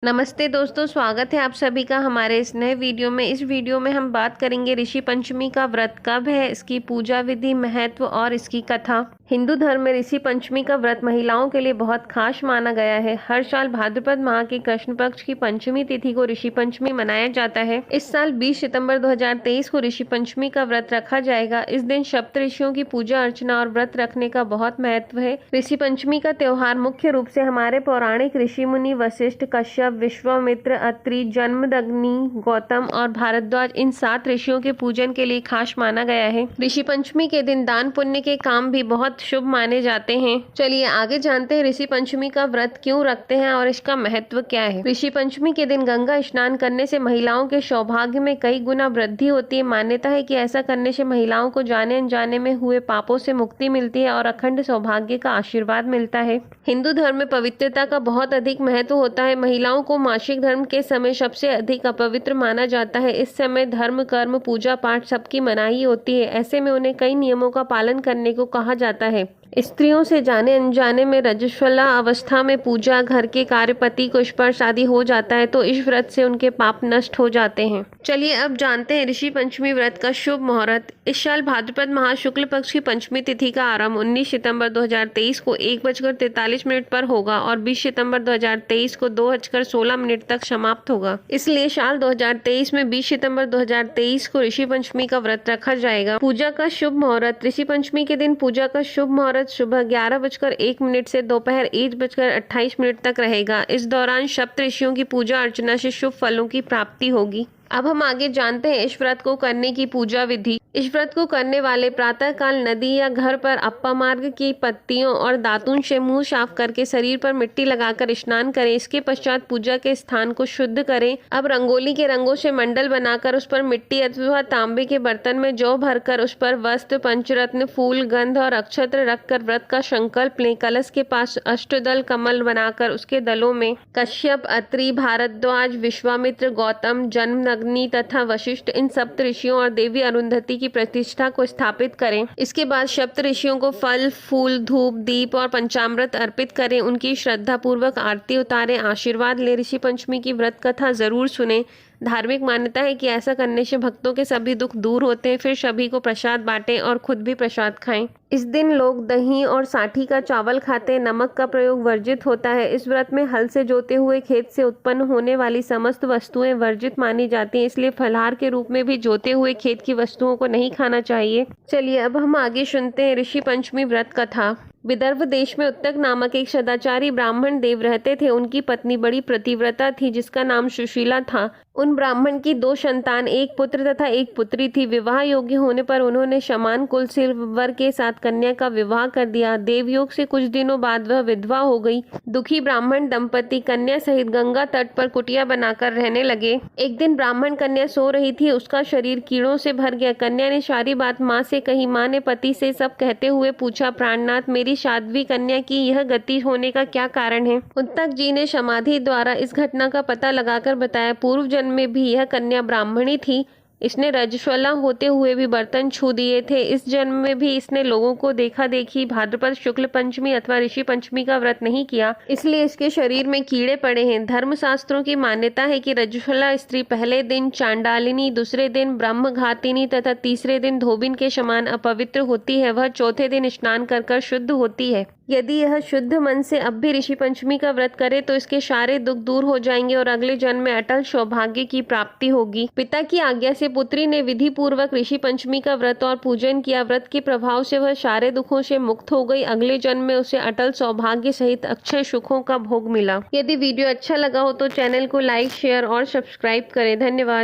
नमस्ते दोस्तों, स्वागत है आप सभी का हमारे इस नए वीडियो में। इस वीडियो में हम बात करेंगे ऋषि पंचमी का व्रत कब है, इसकी पूजा विधि, महत्व और इसकी कथा। हिंदू धर्म में ऋषि पंचमी का व्रत महिलाओं के लिए बहुत खास माना गया है। हर साल भाद्रपद माह की कृष्ण पक्ष की पंचमी तिथि को ऋषि पंचमी मनाया जाता है। इस साल 20 सितंबर 2023 को ऋषि पंचमी का व्रत रखा जाएगा। इस दिन सप्त ऋषियों की पूजा अर्चना और व्रत रखने का बहुत महत्व है। ऋषि पंचमी का त्योहार मुख्य रूप से हमारे पौराणिक ऋषि मुनि वशिष्ठ, कश्यप, विश्वामित्र, अत्रि, जमदग्नि, गौतम और भारद्वाज इन 7 ऋषियों के पूजन के लिए खास माना गया है। ऋषि पंचमी के दिन दान पुण्य के काम भी बहुत शुभ माने जाते हैं। चलिए आगे जानते हैं ऋषि पंचमी का व्रत क्यों रखते हैं और इसका महत्व क्या है। ऋषि पंचमी के दिन गंगा स्नान करने से महिलाओं के सौभाग्य में कई गुना वृद्धि होती है। मान्यता है कि ऐसा करने से महिलाओं को जाने अनजाने में हुए पापों से मुक्ति मिलती है और अखंड सौभाग्य का आशीर्वाद मिलता है। हिंदू धर्म में पवित्रता का बहुत अधिक महत्व होता है। महिलाओं को मासिक धर्म के समय सबसे अधिक अपवित्र माना जाता है। इस समय धर्म, कर्म, पूजा पाठ सबकी मनाही होती है। ऐसे में उन्हें कई नियमों का पालन करने को कहा जाता है। स्त्रियों से जाने अनजाने में रजस्वला अवस्था में पूजा, घर के कार्य, पति को स्पर्श आदि हो जाता है तो इस व्रत से उनके पाप नष्ट हो जाते हैं। चलिए अब जानते हैं ऋषि पंचमी व्रत का शुभ मुहूर्त। इस साल भाद्रपद माह शुक्ल पक्ष की पंचमी तिथि का आरंभ 19 सितंबर 2023 को 1:43 पर होगा और 20 सितंबर 2023 को 2:16 तक समाप्त होगा। इसलिए साल 2023 में 20 सितंबर 2023 को ऋषि पंचमी का व्रत रखा जाएगा। पूजा का शुभ मुहूर्त। ऋषि पंचमी के दिन पूजा का शुभ मुहूर्त सुबह 11:01 से दोपहर 1:28 तक रहेगा। इस दौरान सप्त ऋषियों की पूजा अर्चना से शुभ फलों की प्राप्ति होगी। अब हम आगे जानते हैं इस व्रत को करने की पूजा विधि। इस व्रत को करने वाले प्रातः काल नदी या घर पर अप्पा मार्ग की पत्तियों और दातुन से मुंह साफ करके शरीर पर मिट्टी लगाकर स्नान करें। इसके पश्चात पूजा के स्थान को शुद्ध करें। अब रंगोली के रंगों से मंडल बनाकर उस पर मिट्टी अथवा तांबे के बर्तन में जौ भरकर उस पर वस्त्र, पंचरत्न, फूल, गंध और अक्षत्र रखकर व्रत का संकल्प लें। कलश के पास अष्टदल कमल बनाकर उसके दलों में कश्यप, अत्रि, भारद्वाज, विश्वामित्र, गौतम, जमदग्नि तथा वशिष्ठ इन सप्त ऋषियों और देवी अरुंधति की प्रतिष्ठा को स्थापित करें। इसके बाद सप्त ऋषियों को फल, फूल, धूप, दीप और पंचामृत अर्पित करें। उनकी श्रद्धा पूर्वक आरती उतारें, आशीर्वाद लें। ऋषि पंचमी की व्रत कथा जरूर सुने। धार्मिक मान्यता है कि ऐसा करने से भक्तों के सभी दुख दूर होते हैं। फिर सभी को प्रसाद बांटें और खुद भी प्रसाद खाएं। इस दिन लोग दही और साठी का चावल खाते हैं। नमक का प्रयोग वर्जित होता है। इस व्रत में हल से जोते हुए खेत से उत्पन्न होने वाली समस्त वस्तुएं वर्जित मानी जाती हैं। इसलिए फलाहार के रूप में भी जोते हुए खेत की वस्तुओं को नहीं खाना चाहिए। चलिए अब हम आगे सुनते हैं ऋषि पंचमी व्रत कथा। विदर्भ देश में उत्तक नामक एक सदाचारी ब्राह्मण देव रहते थे। उनकी पत्नी बड़ी पतिव्रता थी जिसका नाम सुशीला था। उन ब्राह्मण की 2 संतान, एक पुत्र तथा एक पुत्री थी। विवाह योग्य होने पर उन्होंने समान कुल से वर के साथ कन्या का विवाह कर दिया। देवयोग से कुछ दिनों बाद वह विधवा हो गई। दुखी ब्राह्मण दंपति कन्या सहित गंगा तट पर कुटिया बनाकर रहने लगे। एक दिन ब्राह्मण कन्या सो रही थी। उसका शरीर कीड़ों से भर गया। कन्या ने सारी बात माँ से कही। माँ ने पति से सब कहते हुए पूछा, प्राणनाथ, मेरी साध्वी कन्या की यह गति होने का क्या कारण है। उत्तक जी ने समाधि द्वारा इस घटना का पता लगाकर बताया, पूर्व जन्म में भी यह कन्या ब्राह्मणी थी। इसने रजस्वला होते हुए भी बर्तन छू दिए थे। इस जन्म में भी इसने लोगों को देखा देखी भाद्रपद शुक्ल पंचमी अथवा ऋषि पंचमी का व्रत नहीं किया, इसलिए इसके शरीर में कीड़े पड़े हैं। धर्मशास्त्रों की मान्यता है कि रजस्वला स्त्री पहले दिन चांडालिनी, दूसरे दिन ब्रह्मघातिनी तथा तीसरे दिन धोबिन के समान अपवित्र होती है। वह चौथे दिन स्नान कर शुद्ध होती है। यदि यह शुद्ध मन से अब भी ऋषि पंचमी का व्रत करे तो इसके सारे दुख दूर हो जाएंगे और अगले जन्म में अटल सौभाग्य की प्राप्ति होगी। पिता की आज्ञा से पुत्री ने विधि पूर्वक ऋषि पंचमी का व्रत और पूजन किया। व्रत के प्रभाव से वह सारे दुखों से मुक्त हो गई। अगले जन्म में उसे अटल सौभाग्य सहित अक्षय सुखों का भोग मिला। यदि वीडियो अच्छा लगा हो तो चैनल को लाइक, शेयर और सब्सक्राइब करें। धन्यवाद।